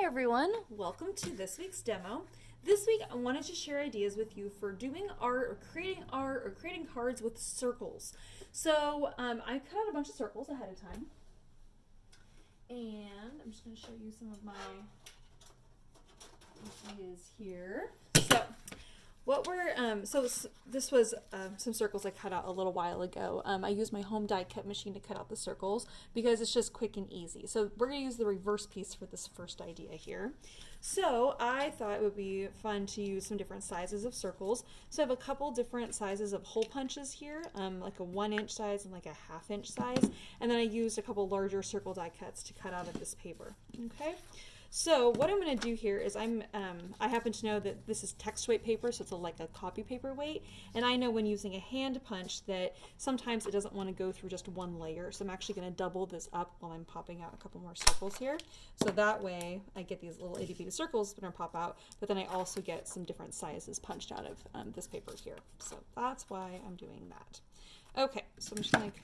everyone, welcome to this week's demo. This week I wanted to share ideas with you for doing art or creating cards with circles. So I cut out a bunch of circles ahead of time, and I'm just going to show you some of my ideas here. This was some circles I cut out a little while ago. I used my home die cut machine to cut out the circles because it's just quick and easy. So we're going to use the reverse piece for this first idea here. So I thought it would be fun to use some different sizes of circles. So I have a couple different sizes of hole punches here, like a 1-inch size and like a 1/2 inch size. And then I used a couple larger circle die cuts to cut out of this paper. Okay. So what I'm going to do here is I happen to know that this is text weight paper, so it's like a copy paper weight, and I know when using a hand punch that sometimes it doesn't want to go through just one layer, so I'm actually going to double this up while I'm popping out a couple more circles here. So that way I get these little itty bitty circles that are pop out, but then I also get some different sizes punched out of this paper here. So that's why I'm doing that. Okay, so I'm just going to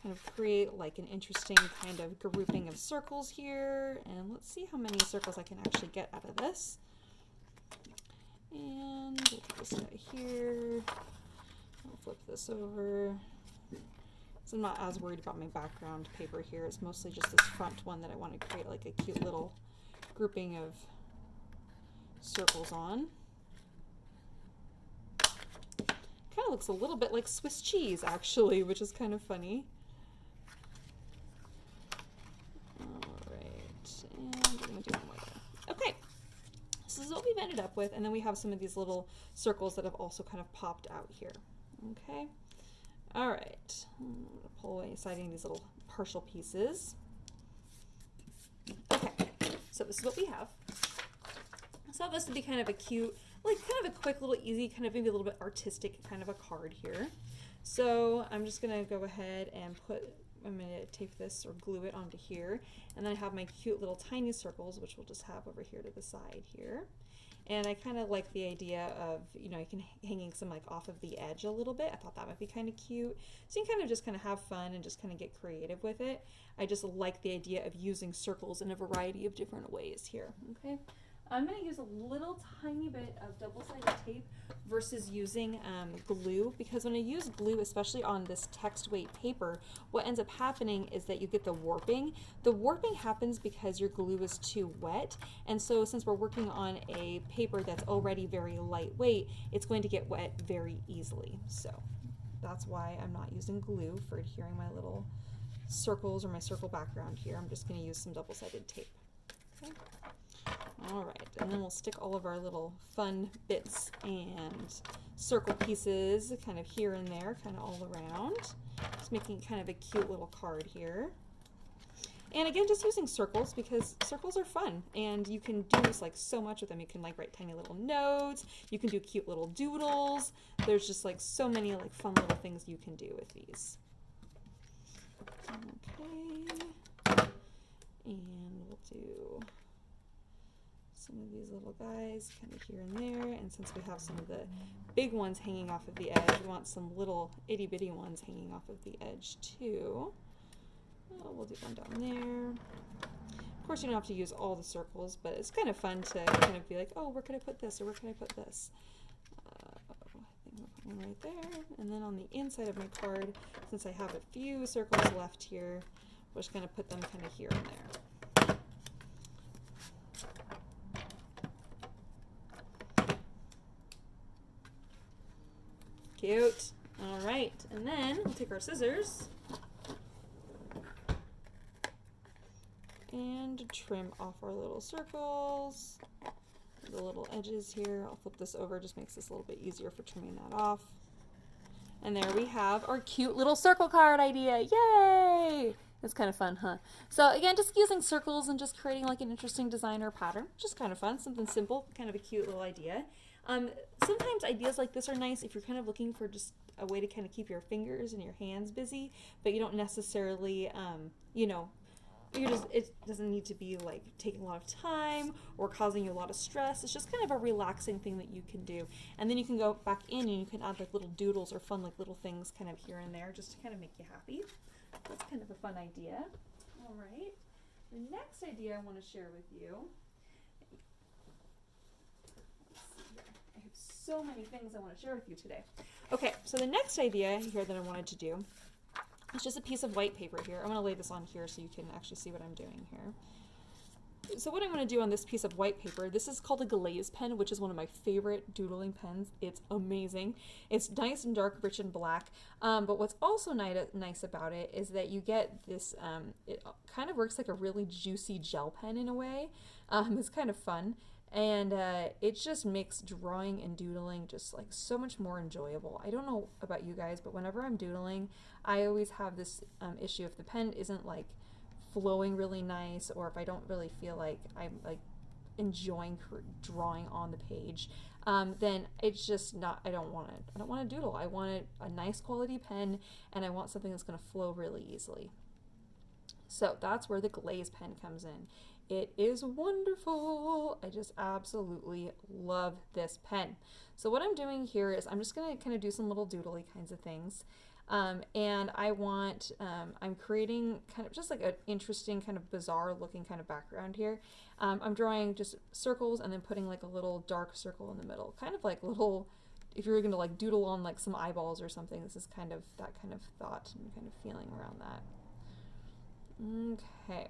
kind of create like an interesting kind of grouping of circles here, and let's see how many circles I can actually get out of this. And we'll put this guy here. I'll flip this over. So I'm not as worried about my background paper here. It's mostly just this front one that I want to create like a cute little grouping of circles on. Kind of looks a little bit like Swiss cheese actually, which is kind of funny. Okay, so this is what we've ended up with, and then we have some of these little circles that have also kind of popped out here. Okay, all right, I'm going to pull away siding these little partial pieces. Okay, so this is what we have. So this would be kind of a cute, like kind of a quick little easy, kind of maybe a little bit artistic kind of a card here. So I'm just going to go ahead and I'm going to tape this or glue it onto here, and then I have my cute little tiny circles, which we'll just have over here to the side here. And I kind of like the idea of, you know, you can hanging some like off of the edge a little bit. I thought that might be kind of cute. So you can kind of just kind of have fun and just kind of get creative with it. I just like the idea of using circles in a variety of different ways here. Okay. I'm going to use a little tiny bit of double-sided tape versus using glue, because when I use glue, especially on this text weight paper, what ends up happening is that you get the warping. The warping happens because your glue is too wet, and so since we're working on a paper that's already very lightweight, it's going to get wet very easily. So that's why I'm not using glue for adhering my little circles or my circle background here. I'm just going to use some double-sided tape. Okay. All right, and then we'll stick all of our little fun bits and circle pieces kind of here and there, kind of all around. Just making kind of a cute little card here. And again, just using circles because circles are fun, and you can do like so much with them. You can like write tiny little notes, you can do cute little doodles. There's just like so many like fun little things you can do with these. Okay, and we'll do some of these little guys kind of here and there, and since we have some of the big ones hanging off of the edge, we want some little itty bitty ones hanging off of the edge too. Oh, we'll do one down there. Of course you don't have to use all the circles, but it's kind of fun to kind of be like, oh, where could I put this, or where can I put this? I think I'll put one right there, and then on the inside of my card, since I have a few circles left here, we're just going to put them kind of here and there. Cute. All right, and then we'll take our scissors and trim off our little circles, the little edges here. I'll flip this over, just makes this a little bit easier for trimming that off. And there we have our cute little circle card idea. Yay! It's kind of fun, huh? So again, just using circles and just creating like an interesting design or pattern. Just kind of fun, something simple, kind of a cute little idea. Sometimes ideas like this are nice if you're kind of looking for just a way to kind of keep your fingers and your hands busy, but you don't necessarily, you know, it doesn't need to be like taking a lot of time or causing you a lot of stress. It's just kind of a relaxing thing that you can do. And then you can go back in and you can add like little doodles or fun like little things kind of here and there just to kind of make you happy. That's kind of a fun idea. All right. The next idea I want to share with you so many things I want to share with you today. Okay, so the next idea here that I wanted to do is just a piece of white paper here. I'm going to lay this on here so you can actually see what I'm doing here. So what I'm going to do on this piece of white paper, this is called a glaze pen, which is one of my favorite doodling pens. It's amazing. It's nice and dark, rich and black. But what's also nice about it is that you get this, it kind of works like a really juicy gel pen in a way. It's kind of fun. And it just makes drawing and doodling just like so much more enjoyable. I don't know about you guys, but whenever I'm doodling, I always have this issue if the pen isn't like flowing really nice, or if I don't really feel like I'm like enjoying drawing on the page, then it's just not, I don't want to doodle. I want a nice quality pen, and I want something that's going to flow really easily. So that's where the glaze pen comes in. It is wonderful. I just absolutely love this pen. So what I'm doing here is I'm just going to kind of do some little doodly kinds of things. And I want, I'm creating kind of just like an interesting kind of bizarre looking kind of background here. I'm drawing just circles and then putting like a little dark circle in the middle, kind of like little, if you're going to like doodle on like some eyeballs or something, this is kind of that kind of thought and kind of feeling around that. Okay,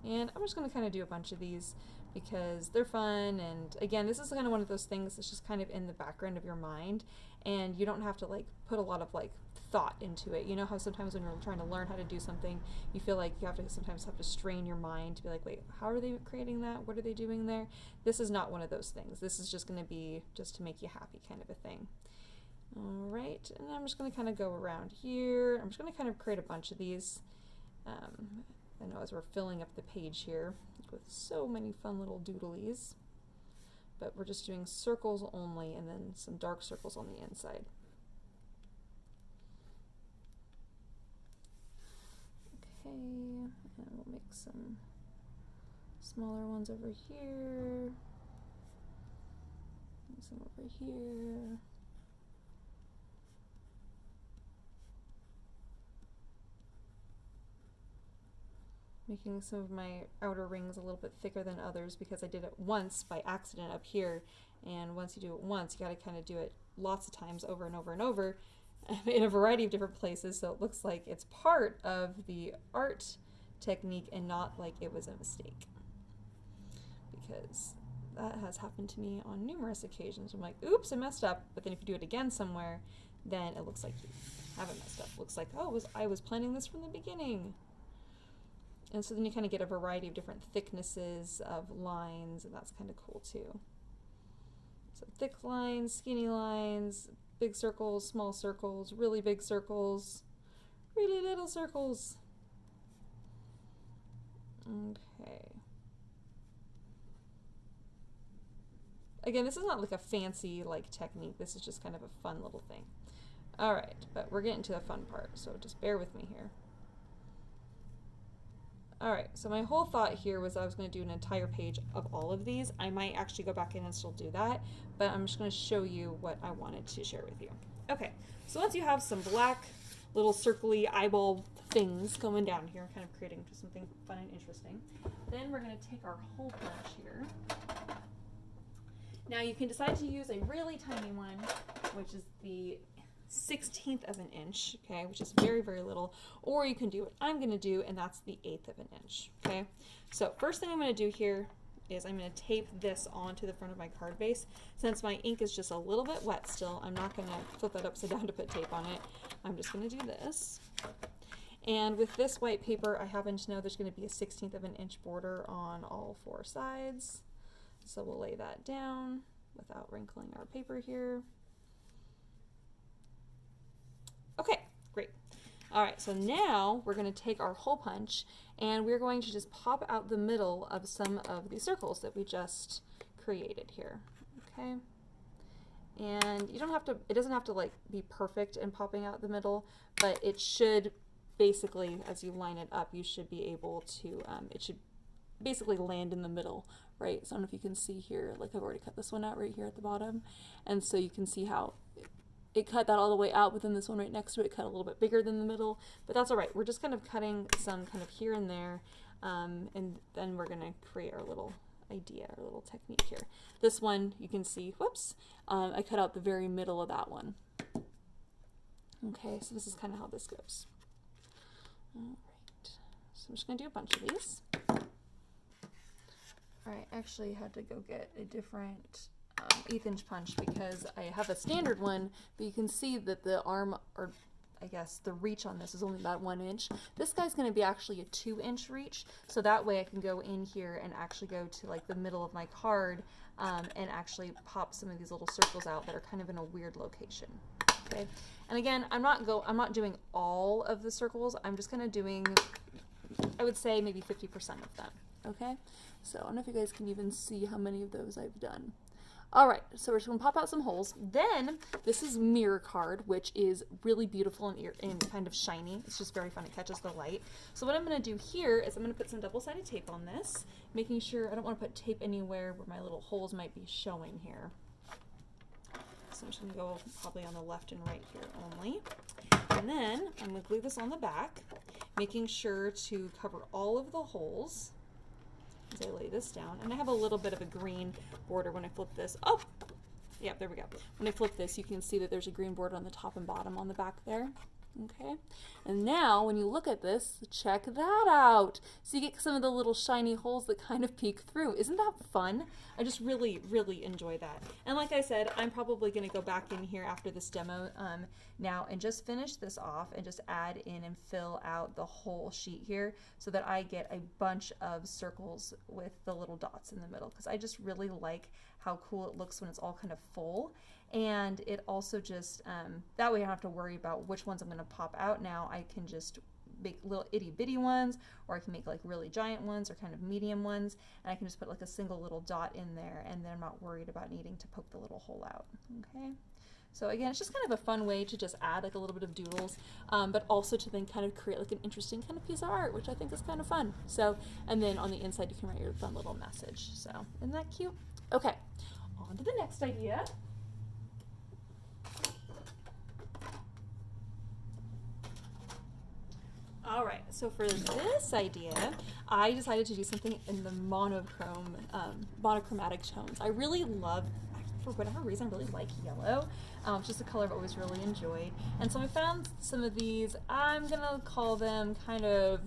and I'm just going to kind of do a bunch of these because they're fun, and again, this is kind of one of those things that's just kind of in the background of your mind, and you don't have to like put a lot of like thought into it. You know how sometimes when you're trying to learn how to do something, you feel like you sometimes have to strain your mind to be like, wait, how are they creating that? What are they doing there? This is not one of those things. This is just going to be just to make you happy kind of a thing. All right, and I'm just going to kind of go around here. I'm just going to kind of create a bunch of these. I know as we're filling up the page here with so many fun little doodlies, but we're just doing circles only and then some dark circles on the inside. Okay, and we'll make some smaller ones over here, and some over here. Making some of my outer rings a little bit thicker than others because I did it once by accident up here, and once you do it once, you got to kind of do it lots of times over and over and over in a variety of different places, so it looks like it's part of the art technique and not like it was a mistake, because that has happened to me on numerous occasions. I'm like, oops, I messed up, but then if you do it again somewhere, then it looks like you haven't messed up. It looks like, oh, I was planning this from the beginning. And so then you kind of get a variety of different thicknesses of lines, and that's kind of cool too. So thick lines, skinny lines, big circles, small circles, really big circles, really little circles. Okay. Again, this is not like a fancy like technique. This is just kind of a fun little thing. All right, but we're getting to the fun part, so just bear with me here. Alright, so my whole thought here was I was going to do an entire page of all of these. I might actually go back in and still do that, but I'm just going to show you what I wanted to share with you. Okay, so once you have some black little circly eyeball things going down here, kind of creating just something fun and interesting, then we're going to take our hole punch here. Now you can decide to use a really tiny one, which is the 1/16 of an inch, okay, which is very, very little, or you can do what I'm going to do, and that's the 1/8 of an inch, okay. So first thing I'm going to do here is I'm going to tape this onto the front of my card base. Since my ink is just a little bit wet still, I'm not going to flip that upside down to put tape on it. I'm just going to do this. And with this white paper, I happen to know there's going to be a 1/16 of an inch border on all 4 sides. So we'll lay that down without wrinkling our paper here. Okay, great. All right, so now we're going to take our hole punch and we're going to just pop out the middle of some of the circles that we just created here, okay? And you don't have to, it doesn't have to like be perfect in popping out the middle, but it should basically, as you line it up, you should be able to, it should basically land in the middle, right? So I don't know if you can see here, like I've already cut this one out right here at the bottom, and so you can see how it cut that all the way out, but then this one right next to it cut a little bit bigger than the middle, but that's all right. We're just kind of cutting some kind of here and there, and then we're going to create our little idea or little technique here. This one, you can see, whoops, I cut out the very middle of that one. Okay, so this is kind of how this goes. All right, so I'm just gonna do a bunch of these. All right, actually had to go get a different 1/8 inch punch because I have a standard one, but you can see that the arm, or I guess the reach on this is only about 1 inch. This guy's going to be actually a 2-inch reach, so that way I can go in here and actually go to like the middle of my card and actually pop some of these little circles out that are kind of in a weird location. Okay, and again, I'm not doing all of the circles. I'm just kind of doing, I would say maybe 50% of them. Okay, so I don't know if you guys can even see how many of those I've done. All right, so we're just gonna pop out some holes. Then this is mirror card, which is really beautiful and kind of shiny. It's just very fun, it catches the light. So what I'm gonna do here is I'm gonna put some double-sided tape on this, making sure I don't wanna put tape anywhere where my little holes might be showing here. So I'm just gonna go probably on the left and right here only. And then I'm gonna glue this on the back, making sure to cover all of the holes as I lay this down. And I have a little bit of a green border when I flip this. Oh, yeah, there we go. When I flip this, you can see that there's a green border on the top and bottom on the back there. Okay, and now when you look at this, check that out. So you get some of the little shiny holes that kind of peek through. Isn't that fun? I just really, really enjoy that. And like I said, I'm probably going to go back in here after this demo now and just finish this off and just add in and fill out the whole sheet here so that I get a bunch of circles with the little dots in the middle, because I just really like how cool it looks when it's all kind of full. And it also just, that way I don't have to worry about which ones I'm going to pop out now. I can just make little itty bitty ones, or I can make like really giant ones or kind of medium ones, and I can just put like a single little dot in there, and then I'm not worried about needing to poke the little hole out. Okay, so again, it's just kind of a fun way to just add like a little bit of doodles, but also to then kind of create like an interesting kind of piece of art, which I think is kind of fun. So, and then on the inside you can write your fun little message. So isn't that cute? Okay, on to the next idea. All right, so for this idea, I decided to do something in the monochromatic tones. I really love, for whatever reason, I really like yellow. It's just a color I've always really enjoyed. And so I found some of these, I'm gonna call them kind of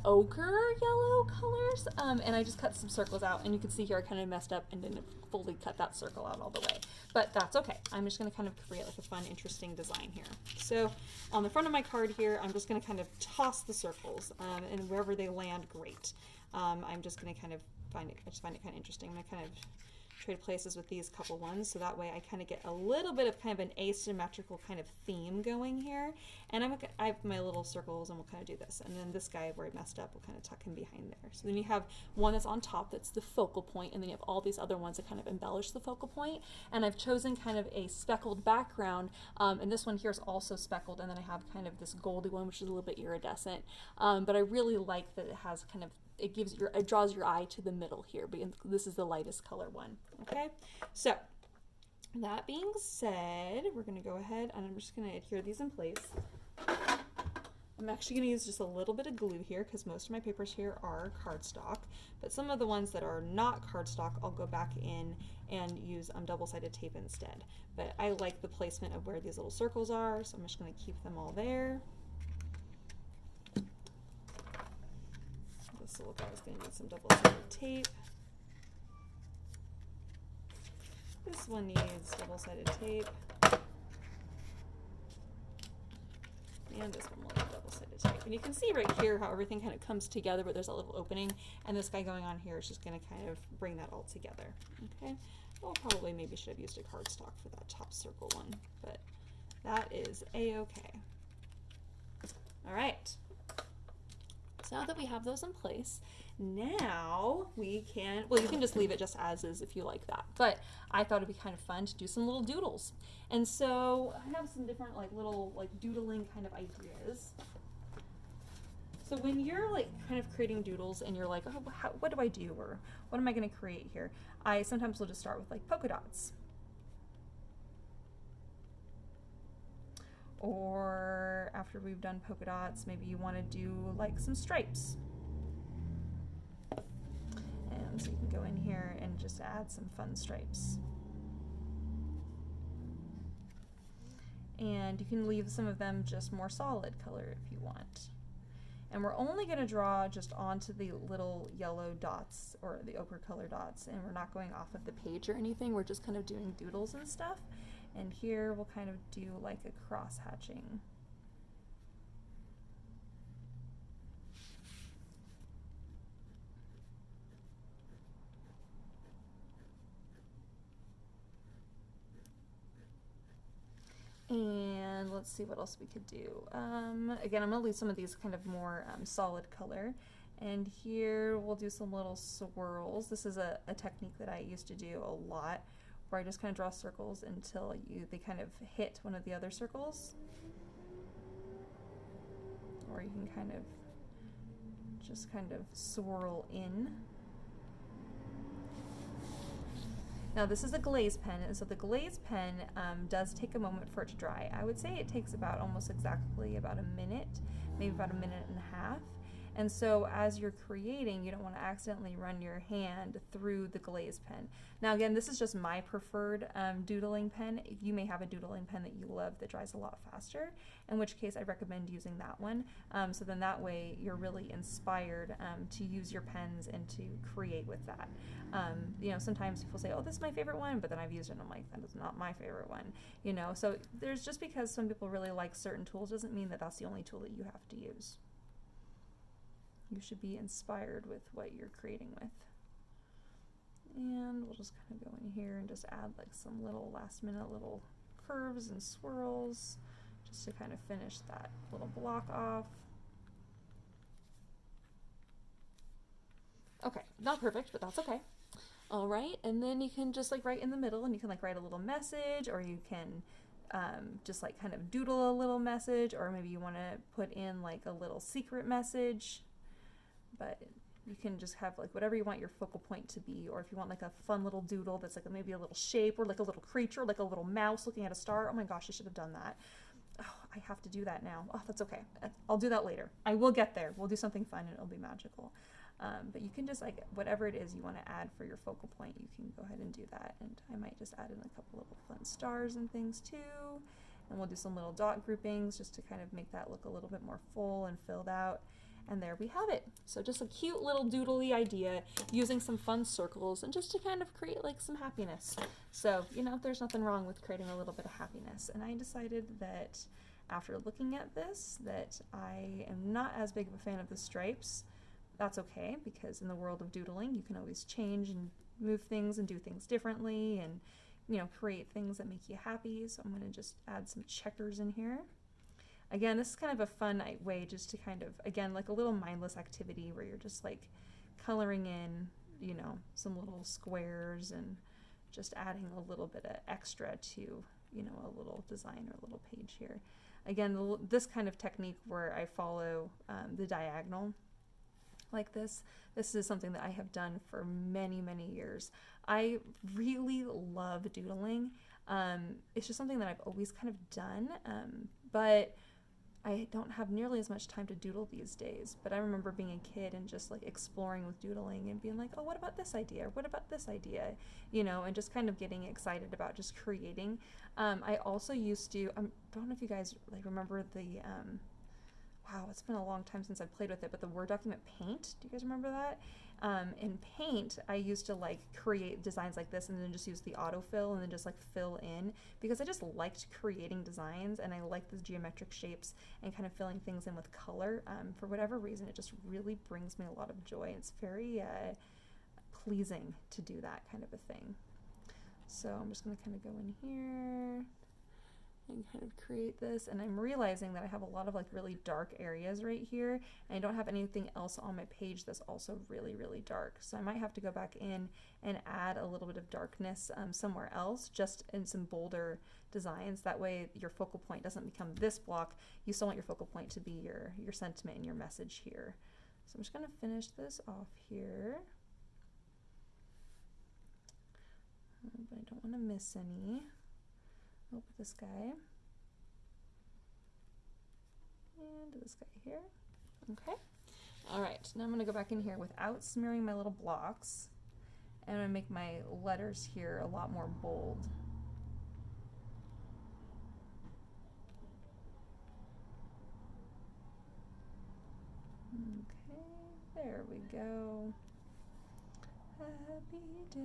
ochre yellow colors, and I just cut some circles out, and you can see here I kind of messed up and didn't fully cut that circle out all the way, but that's okay. I'm just going to kind of create like a fun, interesting design here. So on the front of my card here, I'm just going to kind of toss the circles, and wherever they land, great. I'm just going to kind of find it kind of interesting. I'm going to kind of trade places with these couple ones, so that way I kind of get a little bit of kind of an asymmetrical kind of theme going here. And I have my little circles, and we'll kind of do this. And then this guy where I messed up, we'll kind of tuck him behind there. So then you have one that's on top that's the focal point, and then you have all these other ones that kind of embellish the focal point. And I've chosen kind of a speckled background, and this one here is also speckled, and then I have kind of this goldy one, which is a little bit iridescent. But I really like that it has kind of, it draws your eye to the middle here, but this is the lightest color one. Okay, so that being said, we're going to go ahead and I'm just going to adhere these in place. I'm actually going to use just a little bit of glue here because most of my papers here are cardstock, but some of the ones that are not cardstock I'll go back in and use double-sided tape instead. But I like the placement of where these little circles are, so I'm just going to keep them all there. This little guy's going to need some double-sided tape. This one needs double-sided tape. And this one will need double-sided tape. And you can see right here how everything kind of comes together, but there's a little opening. And this guy going on here is just going to kind of bring that all together. Okay. Well, probably maybe should have used a cardstock for that top circle one, but that is a-okay. All right. So now that we have those in place, now we can, well, you can just leave it just as is if you like that, but I thought it'd be kind of fun to do some little doodles. And so I have some different like little like doodling kind of ideas. So when you're like kind of creating doodles and you're like, oh, what do I do, or what am I going to create here? I sometimes will just start with like polka dots. Or after we've done polka dots, maybe you want to do like some stripes. And again, just to add some fun stripes. And you can leave some of them just more solid color if you want. And we're only going to draw just onto the little yellow dots or the ochre color dots, and we're not going off of the page or anything. We're just kind of doing doodles and stuff. And here we'll kind of do like a cross hatching. And let's see what else we could do. Again, I'm going to leave some of these kind of more solid color. And here we'll do some little swirls. This is a technique that I used to do a lot, where I just kind of draw circles until they kind of hit one of the other circles. Or you can kind of just kind of swirl in. Now this is a glaze pen, and so the glaze pen does take a moment for it to dry. I would say it takes about almost exactly about a minute, maybe about a minute and a half. And so as you're creating, you don't want to accidentally run your hand through the glaze pen. Now again, this is just my preferred doodling pen. You may have a doodling pen that you love that dries a lot faster, in which case I recommend using that one. So then that way you're really inspired to use your pens and to create with that. You know, sometimes people say, oh, this is my favorite one, but then I've used it and I'm like, that is not my favorite one. You know, so there's just because some people really like certain tools doesn't mean that that's the only tool that you have to use. You should be inspired with what you're creating with. And we'll just kind of go in here and just add like some little last minute little curves and swirls just to kind of finish that little block off. Okay, not perfect, but that's okay. All right, and then you can just like write in the middle, and you can like write a little message, or you can just like kind of doodle a little message, or maybe you want to put in like a little secret message. But you can just have like whatever you want your focal point to be, or if you want like a fun little doodle that's like maybe a little shape, or like a little creature, like a little mouse looking at a star. Oh my gosh, I should have done that. Oh, I have to do that now. Oh, that's okay. I'll do that later. I will get there. We'll do something fun and it'll be magical. But you can just like whatever it is you want to add for your focal point, you can go ahead and do that. And I might just add in a couple little fun stars and things too. And we'll do some little dot groupings just to kind of make that look a little bit more full and filled out. And there we have it. So just a cute little doodly idea using some fun circles and just to kind of create like some happiness. So, you know, there's nothing wrong with creating a little bit of happiness. And I decided that after looking at this, that I am not as big of a fan of the stripes. That's okay, because in the world of doodling, you can always change and move things and do things differently and, you know, create things that make you happy. So I'm going to just add some checkers in here. Again, this is kind of a fun way just to kind of, again, like a little mindless activity where you're just like coloring in, you know, some little squares and just adding a little bit of extra to, you know, a little design or a little page here. Again, this kind of technique where I follow the diagonal like this is something that I have done for many, many years. I really love doodling. It's just something that I've always kind of done, but I don't have nearly as much time to doodle these days. But I remember being a kid and just like exploring with doodling and being like, oh, what about this idea? What about this idea? You know, and just kind of getting excited about just creating. I also used to, I don't know if you guys like remember the, wow, it's been a long time since I've played with it, but the Word document Paint, do you guys remember that? In Paint, I used to like create designs like this and then just use the autofill and then just like fill in, because I just liked creating designs and I like the geometric shapes and kind of filling things in with color. For whatever reason, it just really brings me a lot of joy. It's very pleasing to do that kind of a thing. So I'm just gonna kind of go in here and kind of create this, and I'm realizing that I have a lot of like really dark areas right here, and I don't have anything else on my page that's also really, really dark. So I might have to go back in and add a little bit of darkness somewhere else, just in some bolder designs. That way your focal point doesn't become this block. You still want your focal point to be your sentiment and your message here. So I'm just gonna finish this off here. But I don't want to miss any. Oh, this guy. And this guy here. Okay. All right, now I'm going to go back in here without smearing my little blocks. And I'm gonna make my letters here a lot more bold. Okay, there we go. Happy day.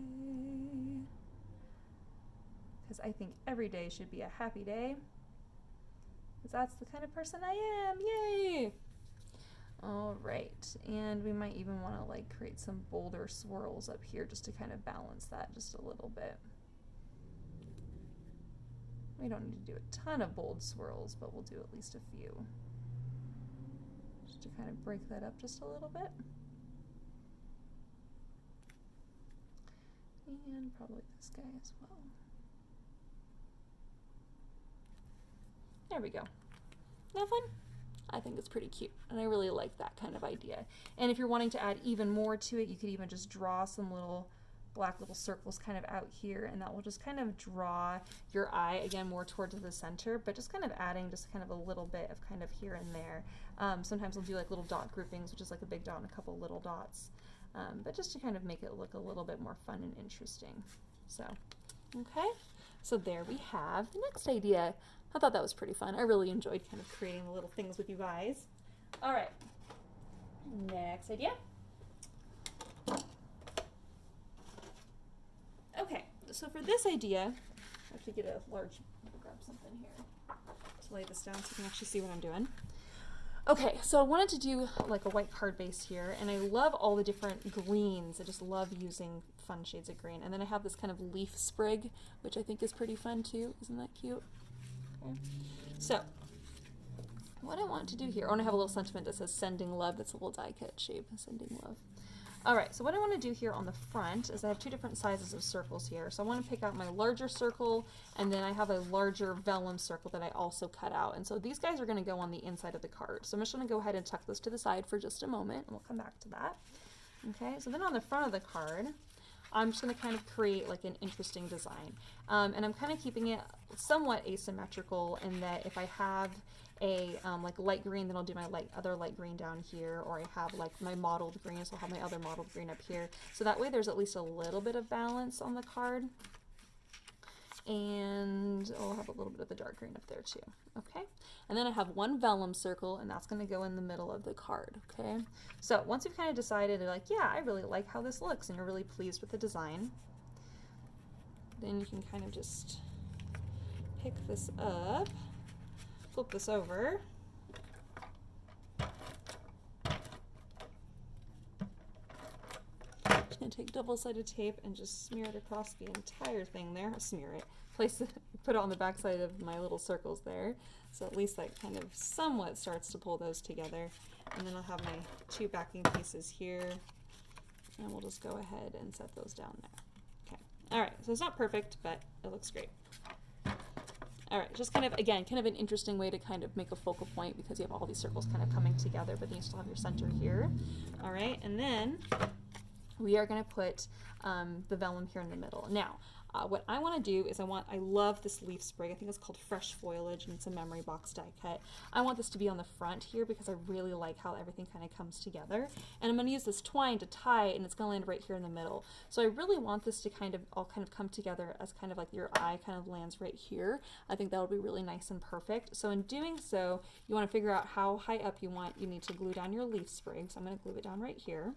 Because I think every day should be a happy day. Because that's the kind of person I am. Yay! All right, and we might even want to like create some bolder swirls up here just to kind of balance that just a little bit. We don't need to do a ton of bold swirls, but we'll do at least a few. Just to kind of break that up just a little bit. And probably this guy as well. There we go. Isn't that fun? I think it's pretty cute, and I really like that kind of idea. And if you're wanting to add even more to it, you could even just draw some little black little circles kind of out here, and that will just kind of draw your eye again more towards the center, but just kind of adding just kind of a little bit of kind of here and there. Sometimes we'll do like little dot groupings, which is like a big dot and a couple little dots, but just to kind of make it look a little bit more fun and interesting. So, okay, so there we have the next idea. I thought that was pretty fun. I really enjoyed kind of creating the little things with you guys. All right, next idea. Okay, so for this idea, I have to get a large, grab something here to lay this down so you can actually see what I'm doing. Okay, so I wanted to do like a white card base here, and I love all the different greens. I just love using fun shades of green. And then I have this kind of leaf sprig, which I think is pretty fun too. Isn't that cute? Okay. So, what I want to do here, I want to have a little sentiment that says sending love. That's a little die cut shape, sending love. All right, so what I want to do here on the front is I have two different sizes of circles here. So I want to pick out my larger circle, and then I have a larger vellum circle that I also cut out. And so these guys are going to go on the inside of the card. So I'm just going to go ahead and tuck those to the side for just a moment, and we'll come back to that. Okay, so then on the front of the card, I'm just going to kind of create like an interesting design. And I'm kind of keeping it somewhat asymmetrical in that if I have a like light green, then I'll do my other light green down here, or I have like my mottled green, so I'll have my other mottled green up here. So that way there's at least a little bit of balance on the card. And I'll have a little bit of the dark green up there too. Okay, and then I have one vellum circle, and that's going to go in the middle of the card. Okay, so once you've kind of decided, like, yeah, I really like how this looks, and you're really pleased with the design, then you can kind of just pick this up, flip this over, just going to take double-sided tape and just smear it across the entire thing there. Smear it. Place it, put it on the back side of my little circles there. So at least that kind of somewhat starts to pull those together. And then I'll have my two backing pieces here. And we'll just go ahead and set those down there. Okay. All right. So it's not perfect, but it looks great. All right. Just kind of, again, kind of an interesting way to kind of make a focal point because you have all these circles kind of coming together, but then you still have your center here. All right. And then we are going to put the vellum here in the middle. Now, what I want to do is I love this leaf sprig. I think it's called Fresh Foliage, and it's a memory box die cut. I want this to be on the front here because I really like how everything kind of comes together. And I'm going to use this twine to tie it, and it's going to land right here in the middle. So I really want this to kind of all kind of come together as kind of like your eye kind of lands right here. I think that'll be really nice and perfect. So in doing so, you want to figure out how high up you need to glue down your leaf sprig. So I'm going to glue it down right here.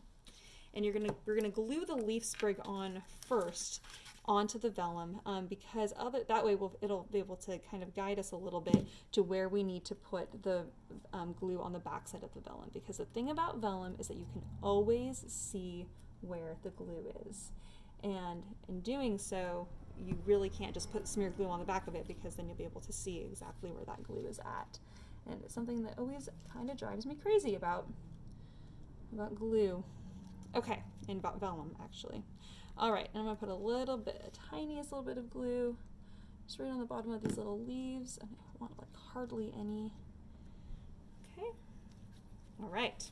And you're gonna glue the leaf sprig on first onto the vellum because that way it'll be able to kind of guide us a little bit to where we need to put the glue on the back side of the vellum, because the thing about vellum is that you can always see where the glue is, and in doing so you really can't just smear glue on the back of it, because then you'll be able to see exactly where that glue is at. And it's something that always kind of drives me crazy about glue. Okay, and about vellum, actually. All right, and I'm gonna put a tiniest little bit of glue just right on the bottom of these little leaves. And I want like hardly any. Okay, all right.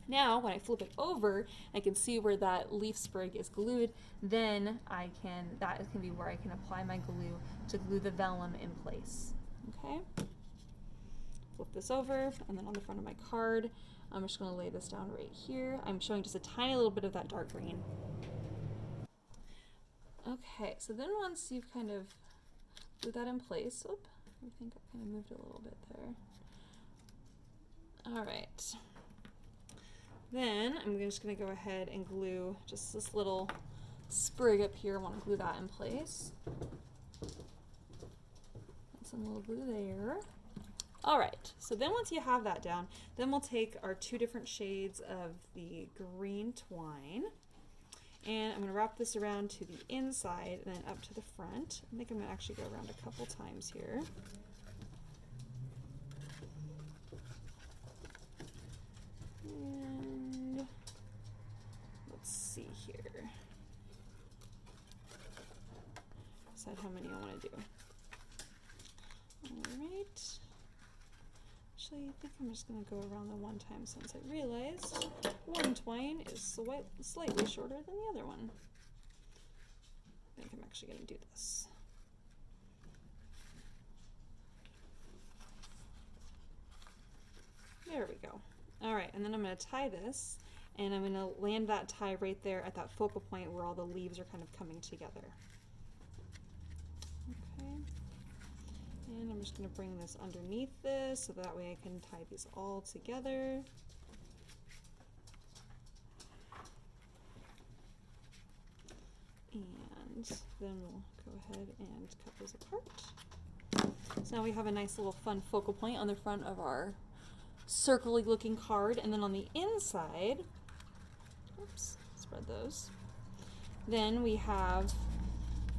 Now, when I flip it over, I can see where that leaf sprig is glued. Then that can be where I can apply my glue to glue the vellum in place. Okay, flip this over, and then on the front of my card, I'm just going to lay this down right here. I'm showing just a tiny little bit of that dark green. Okay, so then once you've kind of glued that in place, I think I kind of moved a little bit there. All right. Then I'm just going to go ahead and glue just this little sprig up here. I want to glue that in place. Put some little glue there. All right, so then once you have that down, then we'll take our 2 different shades of the green twine, and I'm going to wrap this around to the inside and then up to the front. I think I'm going to actually go around a couple times here. And let's see here. Decide how many I want to do. All right. Actually, I think I'm just going to go around the one time since I realized one twine is slightly shorter than the other one. I think I'm actually going to do this. There we go. All right, and then I'm going to tie this, and I'm going to land that tie right there at that focal point where all the leaves are kind of coming together. Okay. And I'm just going to bring this underneath this so that way I can tie these all together. And then we'll go ahead and cut those apart. So now we have a nice little fun focal point on the front of our circle-y looking card, and then on the inside, oops, spread those. Then we have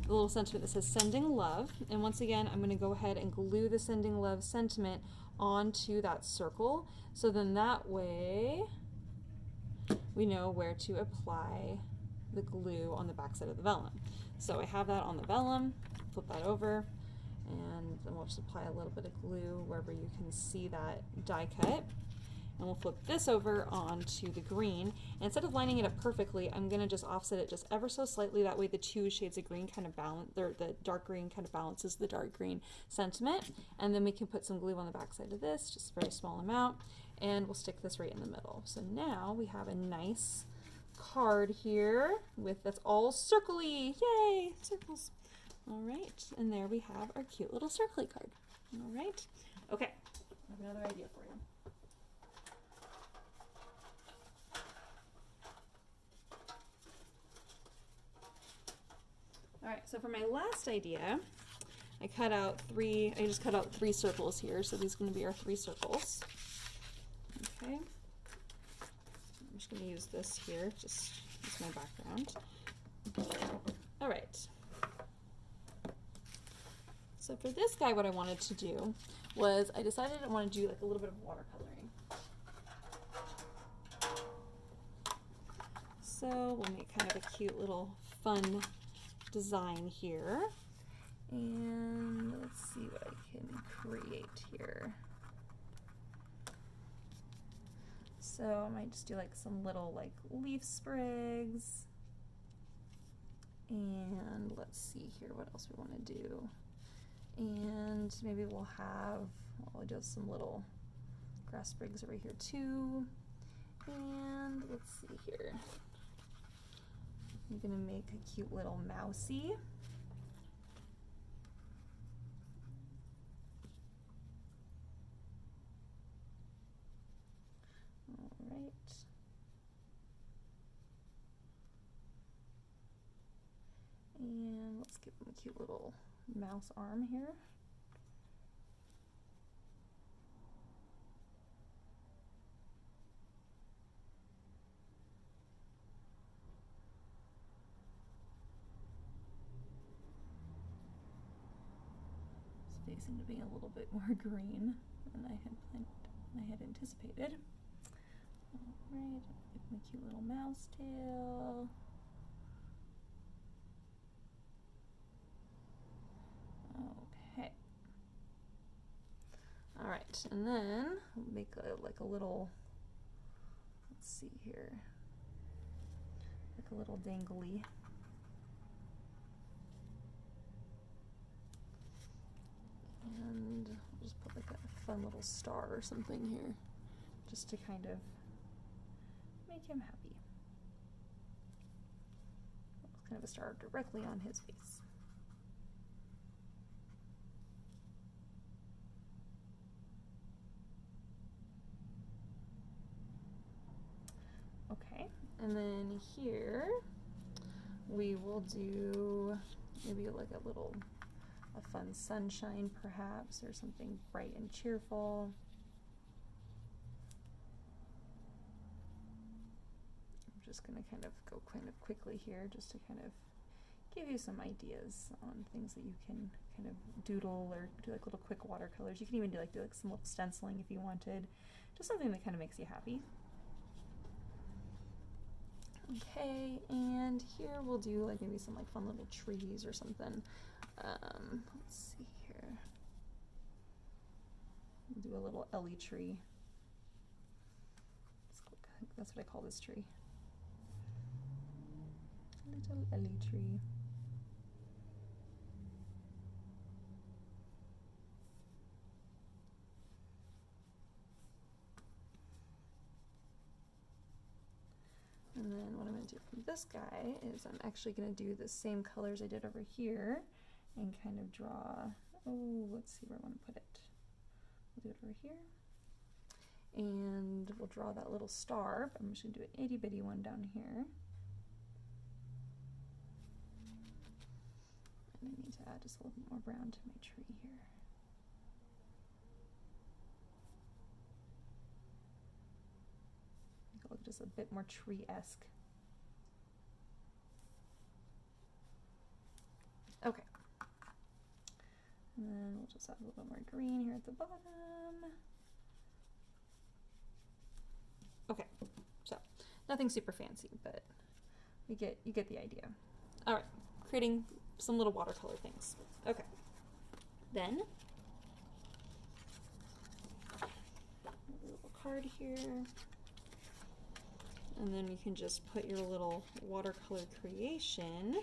the little sentiment that says sending love, and once again I'm going to go ahead and glue the sending love sentiment onto that circle, so then that way we know where to apply the glue on the back side of the vellum. So I have that on the vellum, flip that over, and then we'll just apply a little bit of glue wherever you can see that die cut. And we'll flip this over onto the green. And instead of lining it up perfectly, I'm going to just offset it just ever so slightly. That way the 2 shades of green kind of balance, or the dark green kind of balances the dark green sentiment. And then we can put some glue on the back side of this, just a very small amount. And we'll stick this right in the middle. So now we have a nice card here that's all circly. Yay, circles. All right, and there we have our cute little circly card. All right, okay, I have another idea for you. All right, so for my last idea, I just cut out 3 circles here, so these are going to be our 3 circles. Okay, I'm just going to use this here, just as my background. All right. So for this guy, what I wanted to do was I decided I want to do like a little bit of watercoloring. So we'll make kind of a cute little fun design here. And let's see what I can create here. So I might just do like some little like leaf sprigs. And let's see here what else we want to do. And maybe we'll just some little grass sprigs over here too. And let's see here. I'm gonna make a cute little mousey. All right. And let's give him a cute little mouse arm here. His face into being a little bit more green than I had anticipated. All right, give him a cute little mouse tail. Okay. All right, and then we'll make like a little, let's see here, like a little dangly. And I'll just put like a fun little star or something here, just to kind of make him happy. kind of a star directly on his face. Okay, and then here we will do maybe like a fun sunshine perhaps, or something bright and cheerful. I'm just going to kind of go kind of quickly here just to kind of give you some ideas on things that you can kind of doodle or do like little quick watercolors. You can even do like some little stenciling if you wanted, just something that kind of makes you happy. Okay, and here we'll do like maybe some like fun little trees or something. Let's see here. We'll do a little Ellie tree. That's what I call this tree. Little Ellie tree. And then what I'm going to do for this guy is I'm actually going to do the same colors I did over here and kind of draw, oh, let's see where I want to put it. We'll do it over here. And we'll draw that little star. I'm just going to do an itty bitty one down here. And I need to add just a little bit more brown to my tree here. Look just a bit more tree-esque. Okay. And then we'll just add a little bit more green here at the bottom. Okay, so nothing super fancy, but you get the idea. All right, creating some little watercolor things. Okay, then a little card here. And then you can just put your little watercolor creation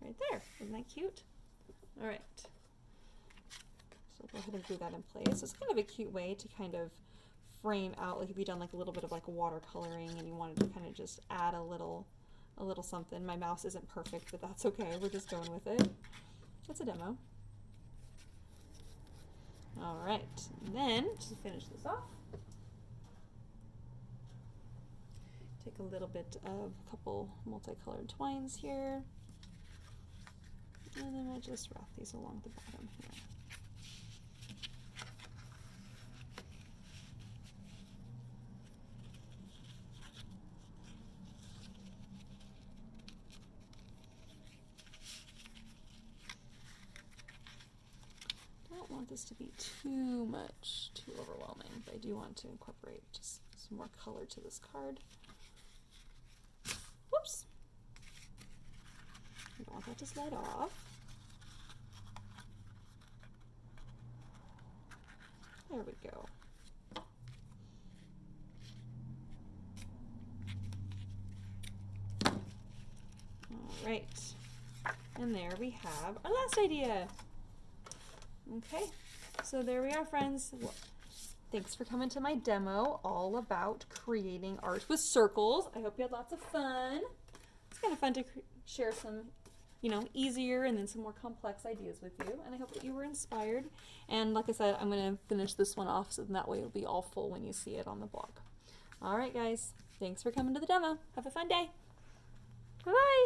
right there. Isn't that cute? All right. So go ahead and glue that in place. It's kind of a cute way to kind of frame out, like if you've done like a little bit of like watercoloring and you wanted to kind of just add a little something. My mouse isn't perfect, but that's okay. We're just going with it. It's a demo. All right. Then to finish this off, take a little bit of a couple multicolored twines here, and then I just wrap these along the bottom here. I don't want this to be too overwhelming, but I do want to incorporate just some more color to this card. Whoops. I don't want that to slide off. There we go. All right. And there we have our last idea. Okay. So there we are, friends. Well, thanks for coming to my demo all about creating art with circles. I hope you had lots of fun. It's kind of fun to share some, easier and then some more complex ideas with you. And I hope that you were inspired. And like I said, I'm going to finish this one off so that way it'll be all full when you see it on the blog. All right, guys. Thanks for coming to the demo. Have a fun day. Bye-bye.